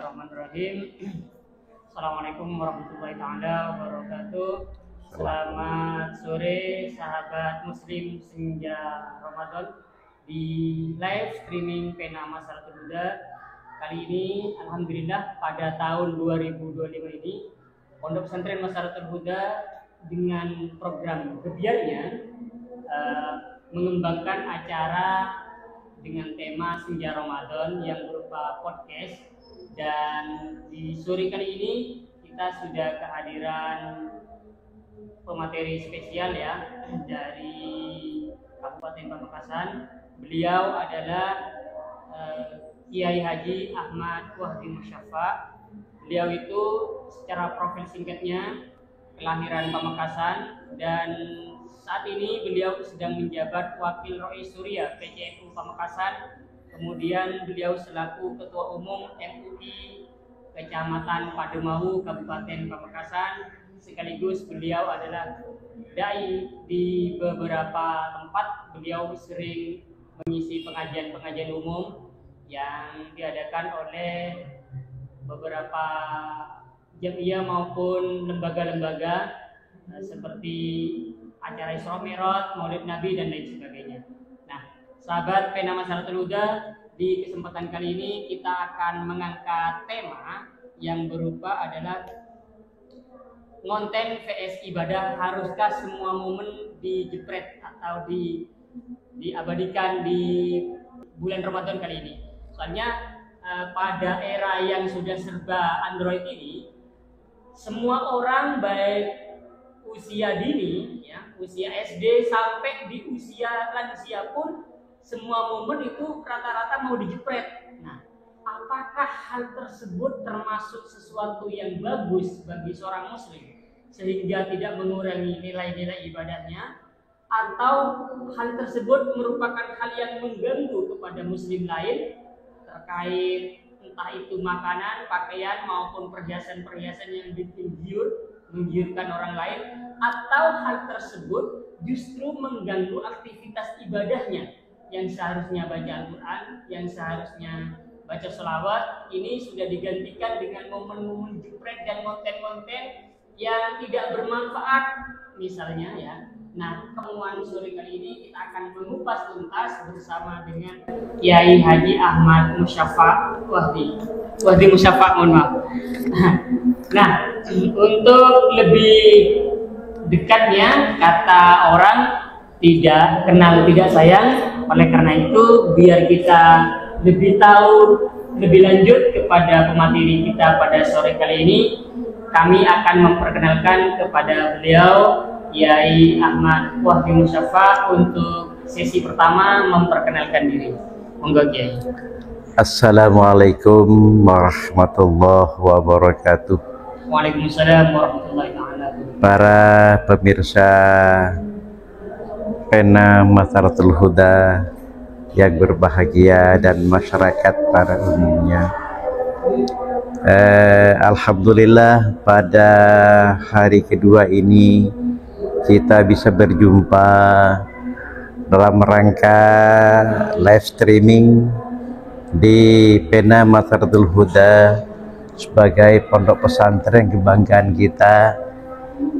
Bismillahirrahmanirrahim. Assalamualaikum warahmatullahi taala wabarakatuh. Selamat sore sahabat muslim senja Ramadan di live streaming Pena Masyaratul Huda. Kali ini alhamdulillah pada tahun 2025 ini Pondok Pesantren Masyaratul Huda dengan program gebiarnya mengembangkan acara dengan tema senja Ramadan yang berupa podcast. Dan di sore kali ini kita sudah kehadiran pemateri spesial ya dari Kabupaten Pamekasan. Beliau adalah Kiai Haji Ahmad Wahdi Musyafa. Beliau itu secara profil singkatnya kelahiran Pamekasan dan saat ini beliau sedang menjabat Wakil Rois Surya PCNU Pamekasan. Kemudian beliau selaku Ketua Umum MUI Kecamatan Pademahu Kabupaten Pamekasan, sekaligus beliau adalah dai di beberapa tempat. Beliau sering mengisi pengajian-pengajian umum yang diadakan oleh beberapa jamiah maupun lembaga-lembaga seperti acara Isra Mi'raj, Maulid Nabi dan lain sebagainya. Sahabat Pena Masyaratul Huda, di kesempatan kali ini kita akan mengangkat tema yang berupa adalah konten vs ibadah. Haruskah semua momen dijepret atau diabadikan di bulan Ramadan kali ini? Soalnya pada era yang sudah serba Android ini, semua orang baik usia dini, ya, usia SD sampai di usia lansia pun semua momen itu rata-rata mau dijepret. Nah, apakah hal tersebut termasuk sesuatu yang bagus bagi seorang muslim sehingga tidak mengurangi nilai-nilai ibadahnya, atau hal tersebut merupakan hal yang mengganggu kepada muslim lain terkait entah itu makanan, pakaian maupun perhiasan-perhiasan yang bikin menggiurkan orang lain, atau hal tersebut justru mengganggu aktivitas ibadahnya yang seharusnya baca Al-Quran, yang seharusnya baca sholawat, ini sudah digantikan dengan momen-momen jepret dan konten-konten yang tidak bermanfaat misalnya ya. Nah, pertemuan sore kali ini kita akan mengupas tuntas bersama dengan Kiai Haji Ahmad Musyafa Wahdi Musyafa, mohon maaf. Nah, untuk lebih dekatnya, kata orang tidak kenal tidak sayang. Oleh karena itu, biar kita lebih tahu lebih lanjut kepada pemateri kita pada sore kali ini, kami akan memperkenalkan kepada beliau Kiai Ahmad Wahdi Musyafa untuk sesi pertama memperkenalkan diri. Monggo Kiai. Assalamualaikum warahmatullahi wabarakatuh. Waalaikumsalam warahmatullahi wabarakatuh. Para pemirsa Pena Masyaratul Huda yang berbahagia dan masyarakat pada umumnya, alhamdulillah pada hari kedua ini kita bisa berjumpa dalam rangka live streaming di Pena Masyaratul Huda sebagai pondok pesantren kebanggaan kita,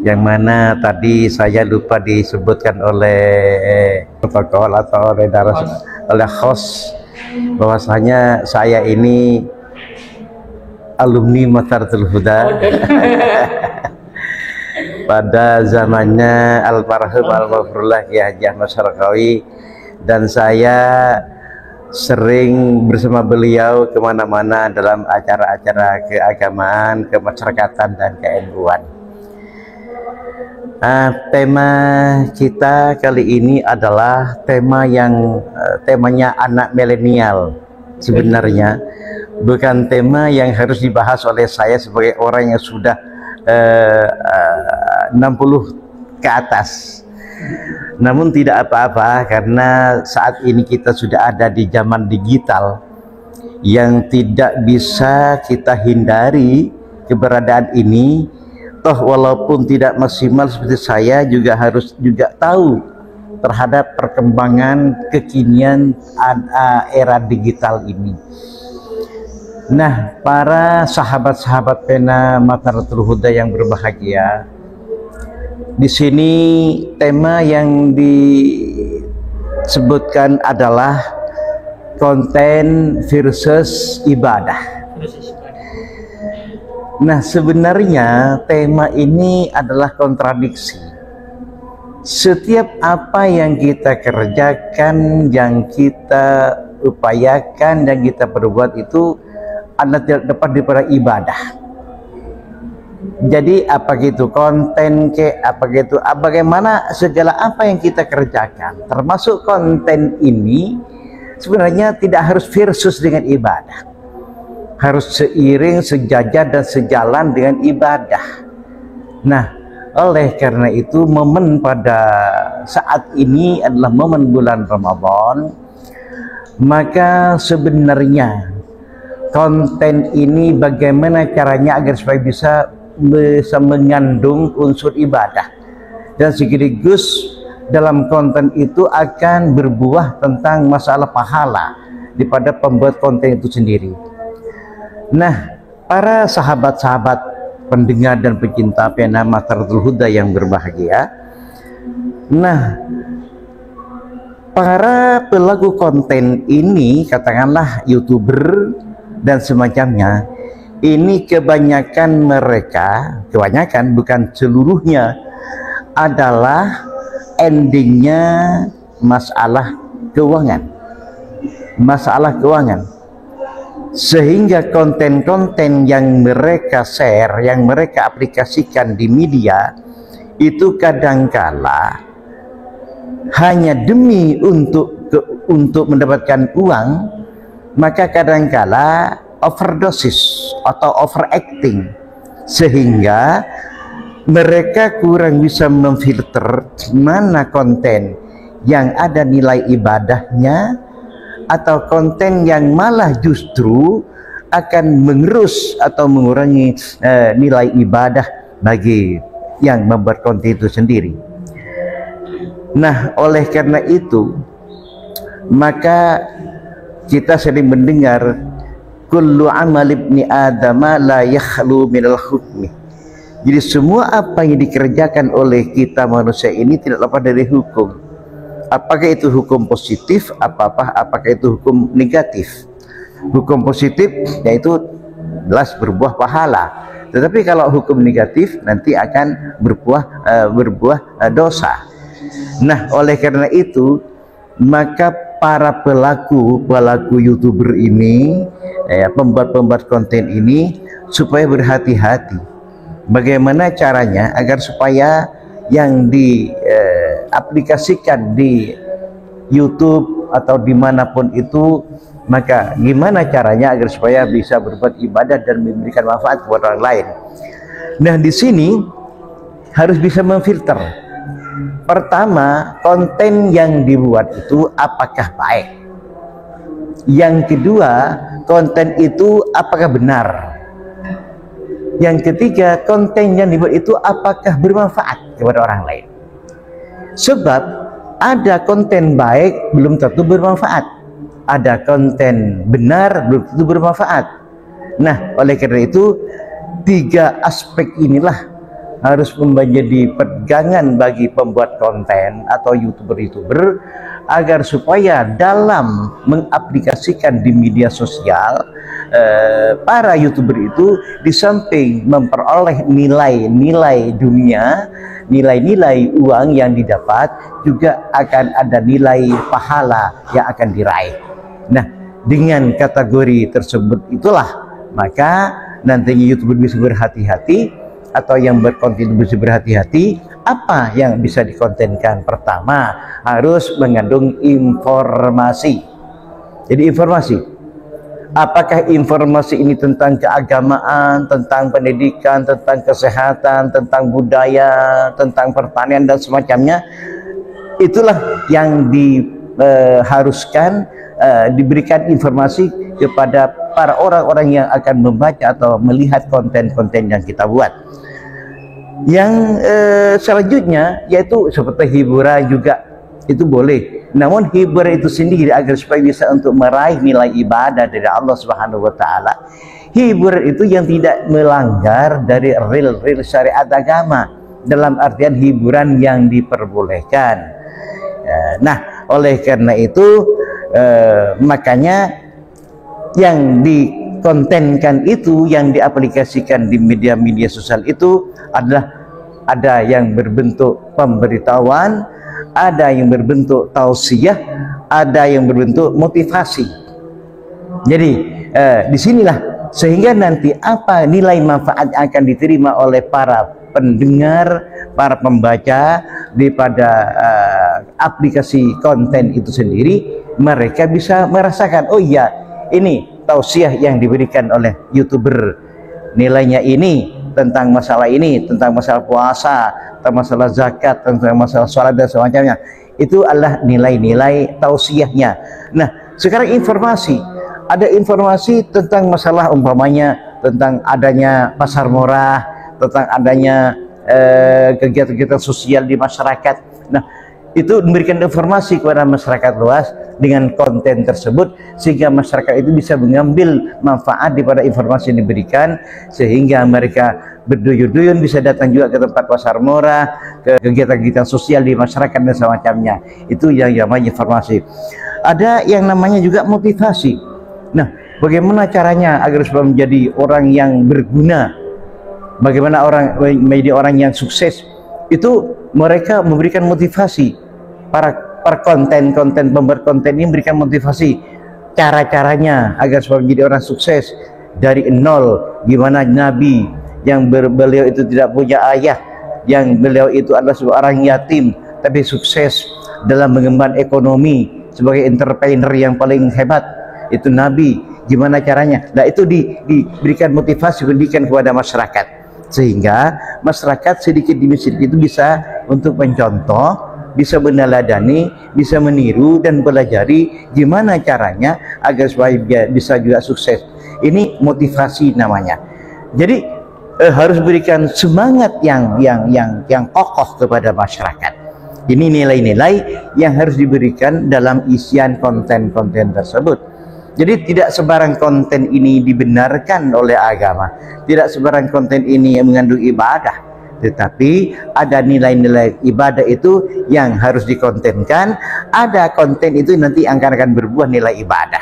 yang mana tadi saya lupa disebutkan oleh protokol atau oleh host bahwasanya saya ini alumni Masyaratul Huda pada zamannya almarhum almarhumullah Kiai Haji Ahmad Syarqawi, dan saya sering bersama beliau kemana-mana dalam acara-acara keagamaan, kemasyarakatan dan ke-NU-an. Tema kita kali ini adalah temanya anak milenial. Sebenarnya bukan tema yang harus dibahas oleh saya sebagai orang yang sudah 60 ke atas. Namun tidak apa-apa, karena saat ini kita sudah ada di zaman digital yang tidak bisa kita hindari keberadaan ini. Toh walaupun tidak maksimal seperti saya juga harus tahu terhadap perkembangan kekinian era digital ini. Nah, para sahabat-sahabat pena Matharatul Huda yang berbahagia, di sini tema yang disebutkan adalah konten versus ibadah. Nah, sebenarnya tema ini adalah kontradiksi. Setiap apa yang kita kerjakan, yang kita upayakan, yang kita perbuat itu adalah tidak dapat daripada ibadah. Jadi apa gitu konten ke apa gitu, bagaimana segala apa yang kita kerjakan, termasuk konten ini sebenarnya tidak harus versus dengan ibadah, harus seiring, sejajar dan sejalan dengan ibadah. Nah, oleh karena itu momen pada saat ini adalah momen bulan Ramadan, maka sebenarnya konten ini bagaimana caranya agar supaya bisa mengandung unsur ibadah, dan sekaligus dalam konten itu akan berbuah tentang masalah pahala daripada pembuat konten itu sendiri. Nah, para sahabat-sahabat pendengar dan pecinta pena Matharatul Huda yang berbahagia, nah, para pelaku konten ini, katakanlah YouTuber dan semacamnya, ini kebanyakan mereka, kebanyakan bukan seluruhnya, adalah endingnya masalah keuangan, sehingga konten-konten yang mereka share, yang mereka aplikasikan di media itu kadangkala hanya demi untuk mendapatkan uang, maka kadangkala overdosis atau overacting, sehingga mereka kurang bisa memfilter mana konten yang ada nilai ibadahnya atau konten yang malah justru akan mengerus atau mengurangi nilai ibadah bagi yang membuat konten itu sendiri. Nah, oleh karena itu maka kita sering mendengar kullu amal ibni adama la yakhlu minal hukmi. Jadi semua apa yang dikerjakan oleh kita manusia ini tidak lepas dari hukum. Apakah itu hukum positif, apakah itu hukum negatif. Hukum positif yaitu jelas berbuah pahala, tetapi kalau hukum negatif nanti akan berbuah dosa. Nah, oleh karena itu maka para pelaku YouTuber ini, pembuat konten ini, supaya berhati-hati. Bagaimana caranya agar supaya yang diaplikasikan di YouTube atau dimanapun itu, maka gimana caranya agar supaya bisa berbuat ibadah dan memberikan manfaat kepada orang lain. Nah, di sini harus bisa memfilter. Pertama, konten yang dibuat itu apakah baik? Yang kedua, konten itu apakah benar? Yang ketiga, konten yang dibuat itu apakah bermanfaat kepada orang lain? Sebab ada konten baik belum tentu bermanfaat, ada konten benar belum tentu bermanfaat. Nah, oleh karena itu tiga aspek inilah harus menjadi pegangan bagi pembuat konten atau YouTuber agar supaya dalam mengaplikasikan di media sosial, para YouTuber itu di samping memperoleh nilai-nilai dunia, nilai-nilai uang yang didapat, juga akan ada nilai pahala yang akan diraih. Nah, dengan kategori tersebut itulah maka nantinya YouTuber bisa berhati-hati, atau yang berkonten bisa berhati-hati apa yang bisa dikontenkan. Pertama, harus mengandung informasi. Jadi informasi, apakah informasi ini tentang keagamaan, tentang pendidikan, tentang kesehatan, tentang budaya, tentang pertanian dan semacamnya, itulah yang diharuskan diberikan informasi kepada para orang-orang yang akan membaca atau melihat konten-konten yang kita buat. Yang selanjutnya yaitu seperti hiburan juga, itu boleh. Namun hiburan itu sendiri agar supaya bisa untuk meraih nilai ibadah dari Allah Subhanahu wa taala. Hiburan itu yang tidak melanggar dari real syariat agama, dalam artian hiburan yang diperbolehkan. Nah, oleh karena itu makanya yang dikontenkan itu, yang diaplikasikan di media-media sosial itu adalah ada yang berbentuk pemberitahuan, ada yang berbentuk tausiah, ada yang berbentuk motivasi. Jadi disinilah sehingga nanti apa nilai manfaat yang akan diterima oleh para pendengar, para pembaca daripada aplikasi konten itu sendiri, mereka bisa merasakan, oh iya, ini tausiah yang diberikan oleh YouTuber, nilainya ini tentang masalah ini, tentang masalah puasa, tentang masalah zakat, tentang masalah sholat dan semacamnya. Itu adalah nilai-nilai tausiahnya. Nah, sekarang informasi, ada informasi tentang masalah umpamanya tentang adanya pasar murah, tentang adanya kegiatan-kegiatan sosial di masyarakat. Nah, itu memberikan informasi kepada masyarakat luas dengan konten tersebut, sehingga masyarakat itu bisa mengambil manfaat daripada informasi yang diberikan, sehingga mereka berduyun-duyun bisa datang juga ke tempat pasar murah, ke kegiatan-kegiatan sosial di masyarakat dan semacamnya. Itu yang namanya informasi. Ada yang namanya juga motivasi. Nah, bagaimana caranya agar supaya menjadi orang yang berguna, bagaimana orang menjadi orang yang sukses? Itu mereka memberikan motivasi. Para konten-konten pembuat konten ini memberikan motivasi cara-caranya agar supaya menjadi orang sukses dari nol. Gimana Nabi yang beliau itu tidak punya ayah, yang beliau itu adalah seorang yatim tapi sukses dalam mengemban ekonomi sebagai entrepreneur yang paling hebat, itu Nabi. Gimana caranya? Nah, itu diberikan motivasi pendidikan kepada masyarakat, sehingga masyarakat sedikit demi sedikit itu bisa untuk mencontoh, bisa meneladani, bisa meniru dan pelajari gimana caranya agar supaya bisa juga sukses. Ini motivasi namanya. Jadi harus berikan semangat yang kokoh kepada masyarakat. Ini nilai-nilai yang harus diberikan dalam isian konten-konten tersebut. Jadi tidak sebarang konten ini dibenarkan oleh agama, tidak sebarang konten ini yang mengandung ibadah, tetapi ada nilai-nilai ibadah itu yang harus dikontenkan. Ada konten itu nanti akan berbuah nilai ibadah.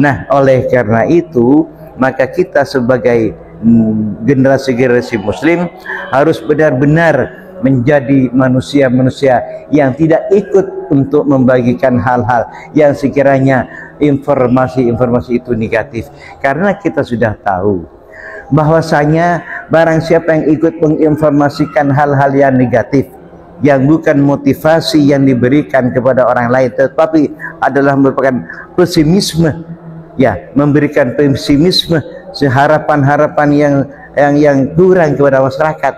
Nah, oleh karena itu maka kita sebagai generasi-generasi muslim harus benar-benar menjadi manusia-manusia yang tidak ikut untuk membagikan hal-hal yang sekiranya informasi-informasi itu negatif, karena kita sudah tahu bahwasanya barang siapa yang ikut menginformasikan hal-hal yang negatif, yang bukan motivasi yang diberikan kepada orang lain, tetapi adalah merupakan pesimisme, ya, memberikan pesimisme, harapan-harapan yang kurang kepada masyarakat,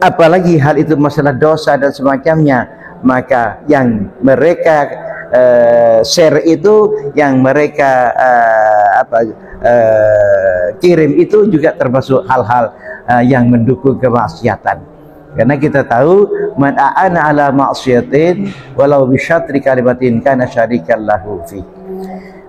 apalagi hal itu masalah dosa dan semacamnya, maka yang mereka share itu, yang mereka kirim itu juga termasuk hal-hal yang mendukung kemaksiatan. Karena kita tahu man a'ana ala maksiatin walau bisyatri kalimatin kana syarikan lahu fi.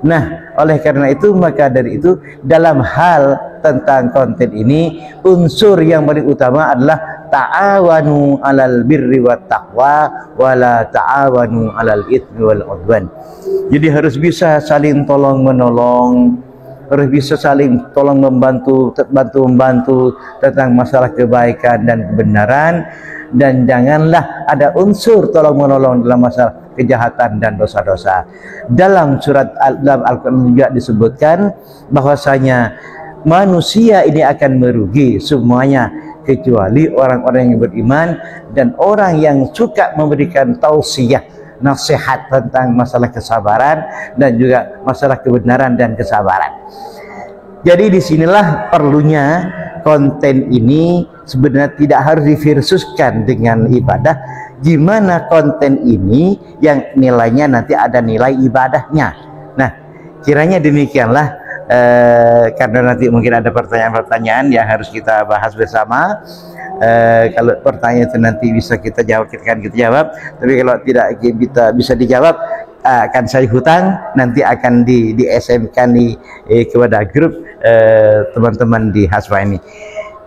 Nah, oleh karena itu maka dari itu dalam hal tentang konten ini, unsur yang paling utama adalah ta'awanu 'alal birri wat taqwa wala ta'awanu 'alal itsmi wal 'udwan. Jadi harus bisa saling tolong menolong, harus bisa saling tolong membantu tentang masalah kebaikan dan kebenaran, dan janganlah ada unsur tolong menolong dalam masalah kejahatan dan dosa-dosa. Dalam surat dalam Al-Quran juga disebutkan bahwasanya manusia ini akan merugi semuanya kecuali orang-orang yang beriman dan orang yang suka memberikan tausiah, nasihat tentang masalah kesabaran dan juga masalah kebenaran dan kesabaran. Jadi disinilah perlunya konten ini sebenarnya tidak harus diversuskan dengan ibadah. Gimana konten ini yang nilainya nanti ada nilai ibadahnya. Nah, kiranya demikianlah karena nanti mungkin ada pertanyaan-pertanyaan yang harus kita bahas bersama. Kalau pertanyaan itu nanti bisa kita jawab, kita akan kita jawab. Tapi kalau tidak bisa dijawab, akan saya hutang, nanti akan di SM-kan kepada grup teman-teman di Haswa ini.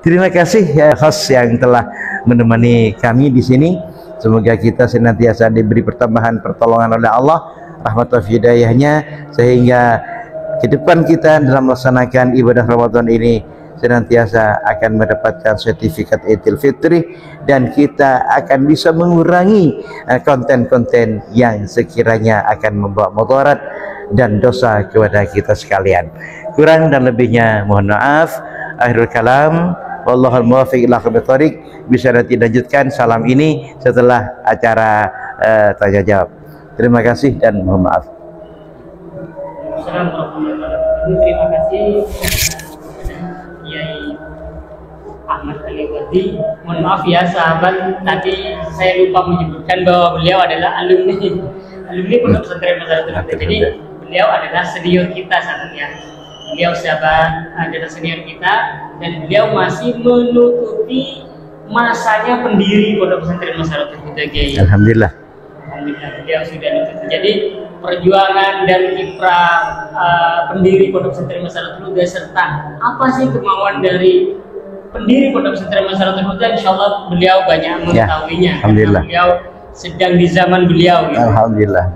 Terima kasih host yang telah menemani kami di sini. Semoga kita senantiasa diberi pertambahan pertolongan oleh Allah, rahmat wa hidayahnya, sehingga ke depan kita dalam melaksanakan ibadah Ramadan ini senantiasa akan mendapatkan sertifikat Idul Fitri, dan kita akan bisa mengurangi konten-konten yang sekiranya akan membawa mudarat dan dosa kepada kita sekalian. Kurang dan lebihnya mohon maaf. Akhirul kalam, wallahul muwaffiq ila aqwamit thoriq. Bisa nanti lanjutkan salam ini setelah acara tanya jawab. Terima kasih dan mohon maaf. Terima kasih Kiai Ahmad Aliwadi. Mohon maaf ya sahabat, tadi saya lupa menyebutkan bahwa beliau adalah alumni Pondok Pesantren Mazaratul Huda. Jadi beliau adalah senior kita saat ya. Beliau sahabat adalah senior kita, dan beliau masih menutupi masanya pendiri Pondok Pesantren Mazaratul Huda, Kiai. Alhamdulillah. Alhamdulillah beliau sudah nutup. Jadi perjuangan dan kiprah pendiri Pondok Pesantren Mazaratul Huda serta apa sih kemauan dari pendiri Pondok Pesantren Mazaratul Huda, insyaallah beliau banyak mengetahuinya. Ya, alhamdulillah. Beliau sedang di zaman beliau. Gitu. Alhamdulillah.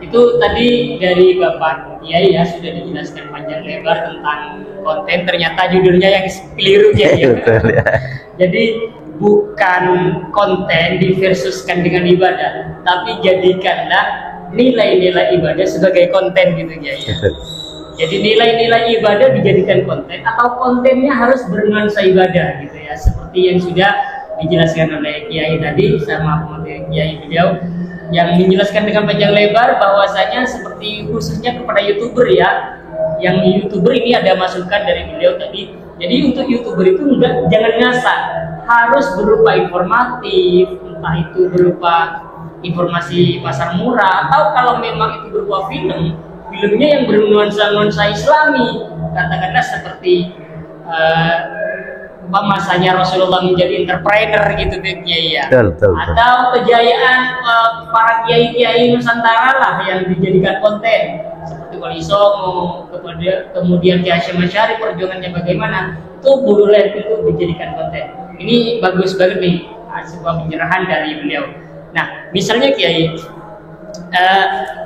Itu tadi dari Bapak Kiai ya, sudah dijelaskan panjang lebar tentang konten. Ternyata judulnya yang keliru ya. Betul, ya. Jadi bukan konten diversuskan dengan ibadah, tapi jadikanlah nilai-nilai ibadah sebagai konten gitu ya. Jadi nilai-nilai ibadah dijadikan konten, atau kontennya harus bernuansa ibadah gitu ya, seperti yang sudah dijelaskan oleh Kiai tadi sama pemateri Kiai beliau yang menjelaskan dengan panjang lebar bahwasanya seperti khususnya kepada YouTuber ya, yang YouTuber ini ada masukan dari beliau tadi. Jadi untuk YouTuber itu jangan ngasal, harus berupa informatif, entah itu berupa informasi pasar murah, atau kalau memang itu berupa filmnya yang bernuansa Islami, katakanlah seperti masanya Rasulullah menjadi entrepreneur gitu ya, atau kejayaan para kiai Nusantara lah yang dijadikan konten, seperti Wali Songo, kemudian Kiai Hasyim Asy'ari perjuangannya bagaimana, itu boleh itu dijadikan konten. Ini bagus banget nih, sebuah pencerahan dari beliau. Nah, misalnya Kiai,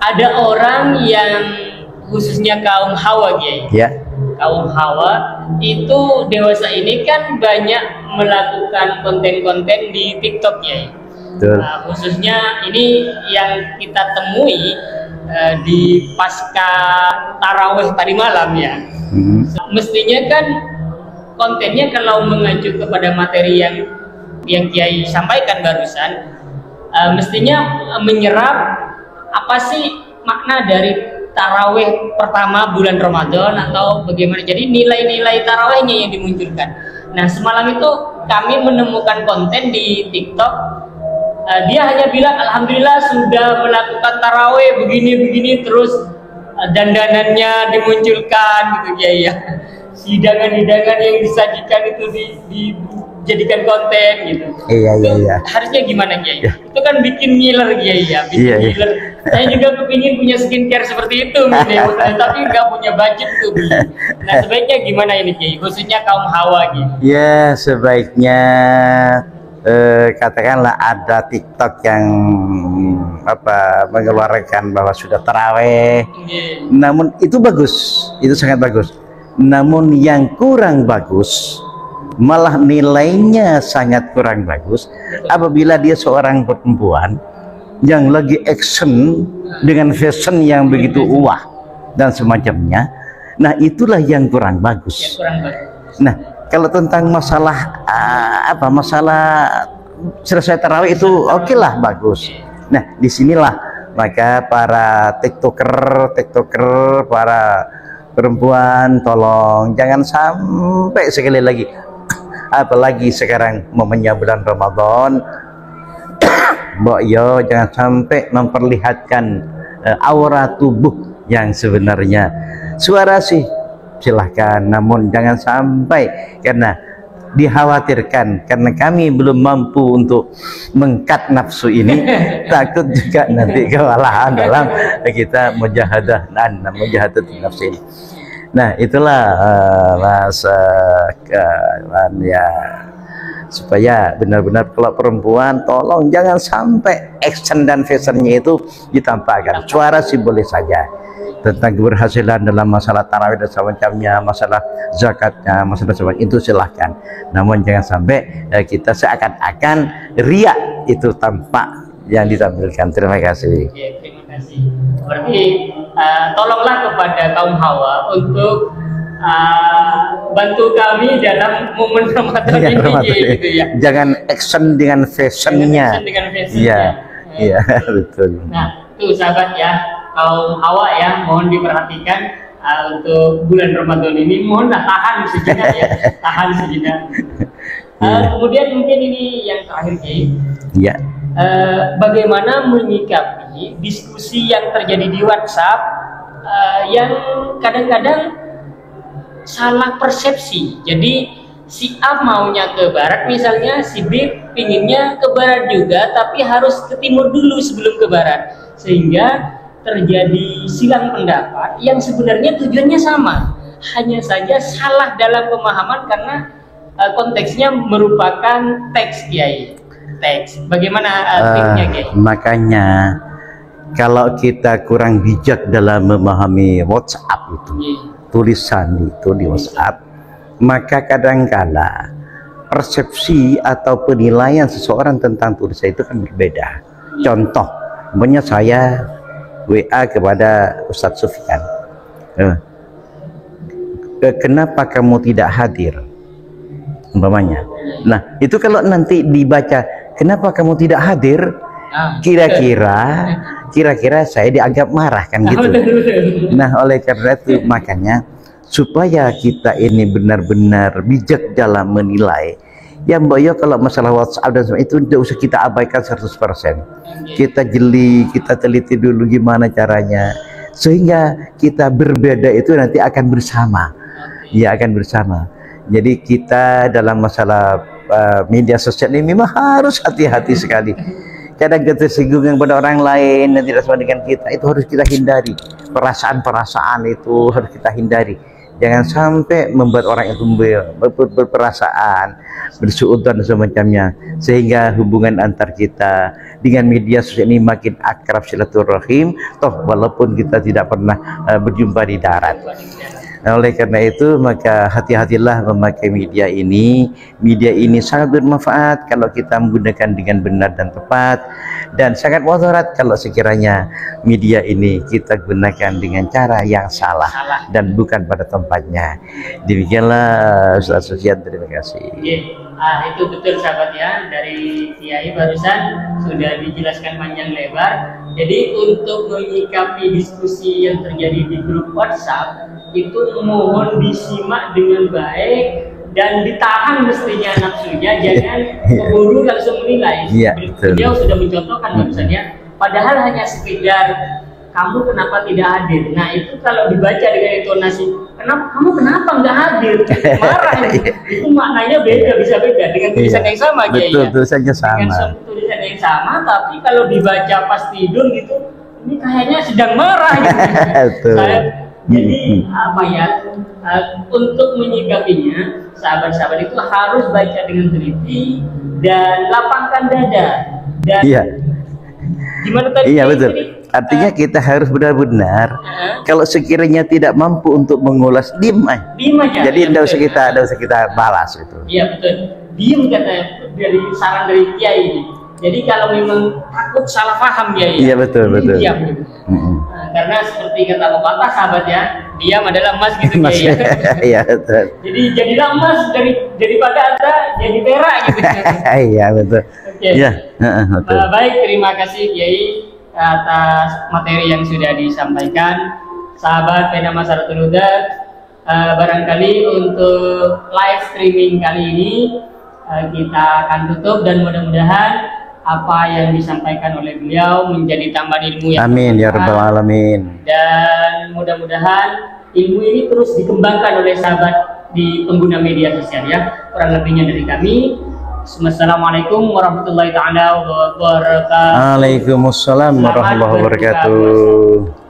ada orang yang khususnya kaum Hawa Kiai. Ya. Kaum Hawa itu dewasa ini kan banyak melakukan konten-konten di TikTok Kiai. Khususnya ini yang kita temui di pasca tarawih tadi malam ya. Mestinya kan kontennya kalau mengacu kepada materi yang Kiai sampaikan barusan, mestinya menyerap apa sih makna dari tarawih pertama bulan Ramadan atau bagaimana. Jadi nilai-nilai tarawihnya yang dimunculkan. Nah, semalam itu kami menemukan konten di TikTok. Dia hanya bilang alhamdulillah sudah melakukan tarawih begini-begini, terus dandanannya dimunculkan gitu ya. Hidangan-hidangan yang disajikan itu dijadikan konten gitu. Iya. Harusnya gimana Kiai? Ya. Itu kan bikin ngiler Kiai ya, ngiler. Saya juga kepingin punya skincare seperti itu, tapi nggak punya budget tuh. Nah, sebaiknya gimana ini Kiai? Khususnya kaum Hawa gitu. Ya, sebaiknya katakanlah ada TikTok yang mengeluarkan bahwa sudah taraweh. Namun itu bagus, itu sangat bagus. Namun yang kurang bagus, malah nilainya sangat kurang bagus, apabila dia seorang perempuan yang lagi action dengan fashion yang begitu wah dan semacamnya. Nah, itulah yang kurang bagus. Nah, kalau tentang masalah masalah selesai tarawih itu oke lah, bagus. Nah, disinilah maka para tiktoker, para perempuan, tolong jangan sampai sekali lagi, apalagi sekarang momennya bulan Ramadan, Mbok yo jangan sampai memperlihatkan aura tubuh yang sebenarnya. Suara sih silahkan, namun jangan sampai karena dikhawatirkan karena kami belum mampu untuk mengkat nafsu ini, takut juga nanti kewalahan dalam kita mujahadah nafsu ini. Nah itulah Mas ya, supaya benar-benar kalau perempuan tolong jangan sampai action dan fashionnya itu ditampakkan. Suara sih boleh saja, tentang keberhasilan dalam masalah tarawih dan semacamnya, masalah zakatnya, masalah semacam itu silahkan. Namun jangan sampai kita seakan-akan riak itu tampak yang ditampilkan. Terima kasih. Oke, terima kasih. Berarti tolonglah kepada kaum hawa untuk bantu kami dalam momen Ramadan ini, gitu ya. Jangan action dengan fashionnya. Iya, iya betul. Nah, tuh sahabat ya, kaum hawa ya, mohon diperhatikan untuk bulan Ramadan ini, mohonlah tahan sejenak ya, tahan sejenak. Kemudian mungkin ini yang terakhir Kiai. Iya. Bagaimana menyikapi diskusi yang terjadi di WhatsApp yang kadang-kadang salah persepsi. Jadi si A maunya ke barat misalnya, si B pinginnya ke barat juga, tapi harus ke timur dulu sebelum ke barat, sehingga terjadi silang pendapat yang sebenarnya tujuannya sama, hanya saja salah dalam pemahaman karena konteksnya merupakan teks Kiai. Teks. Bagaimana tipsnya Kiai? Makanya kalau kita kurang bijak dalam memahami WhatsApp itu, tulisan itu di WhatsApp, maka kadangkala persepsi atau penilaian seseorang tentang tulisan itu kan berbeda. Contoh, umpamanya saya WA kepada Ustadz Sufyan, kenapa kamu tidak hadir, umpamanya. Nah itu kalau nanti dibaca kenapa kamu tidak hadir, kira-kira saya dianggap marah kan gitu. Nah oleh karena itu makanya supaya kita ini benar-benar bijak dalam menilai ya Mbak Yo, kalau masalah WhatsApp dan sebagainya itu tidak usah kita abaikan 100%. Kita jeli, kita teliti dulu gimana caranya sehingga kita berbeda itu nanti akan bersama, ya akan bersama. Jadi kita dalam masalah media sosial ini memang harus hati-hati sekali. Kadang ketersinggungan pada orang lain yang tidak sama dengan kita itu harus kita hindari. Perasaan-perasaan itu harus kita hindari. Jangan sampai membuat orang itu berperasaan, bersuudzon dan semacamnya, sehingga hubungan antar kita dengan media sosial ini makin akrab silaturahim, toh walaupun kita tidak pernah berjumpa di darat. Oleh karena itu maka hati-hatilah memakai media ini. Media ini sangat bermanfaat kalau kita menggunakan dengan benar dan tepat, dan sangat mudarat kalau sekiranya media ini kita gunakan dengan cara yang salah dan bukan pada tempatnya. Demikianlah Ustaz Sufyan, terima kasih. Itu betul sahabat ya, dari Kiai barusan sudah dijelaskan panjang lebar. Jadi untuk menyikapi diskusi yang terjadi di grup WhatsApp itu mohon disimak dengan baik dan ditahan mestinya nafsunya, jangan keburu langsung menilai. Beliau sudah mencontohkan barusannya, padahal hanya sekedar kamu kenapa tidak hadir. Nah itu kalau dibaca dengan intonasi kamu kenapa nggak hadir, marah itu maknanya beda, bisa beda dengan tulisan yang sama. Betul, tulisannya sama. Dengan tulisan yang sama, tapi kalau dibaca pas tidur gitu, ini kayaknya sedang marah gitu. Jadi apa ya, untuk menyikapinya sahabat-sahabat itu harus baca dengan teliti dan lapangkan dada. Dan gimana tadi? Iya betul. Artinya kita harus benar-benar kalau sekiranya tidak mampu untuk mengulas, diam aja. Jadi tidak usah kita balas itu. Iya betul. Diam katanya dari saran dari Kiai ini. Jadi kalau memang takut salah paham ya. Iya betul. Diam. Karena seperti kata pepatah sahabat ya, diam adalah emas gitu Kiai. Iya betul. Jadi jadilah emas daripada Anda jadi perak gitu. Iya betul. Iya. Baik, terima kasih Kiai atas materi yang sudah disampaikan. Sahabat Pena Masaratul Huda, barangkali untuk live streaming kali ini kita akan tutup, dan mudah-mudahan apa yang disampaikan oleh beliau menjadi tambahan ilmu yang Amin ya rabbal alamin. Dan mudah-mudahan ilmu ini terus dikembangkan oleh sahabat di pengguna media sosial ya. Kurang lebihnya dari kami. Assalamualaikum warahmatullahi taala wabarakatuh. Waalaikumsalam warahmatullahi wabarakatuh.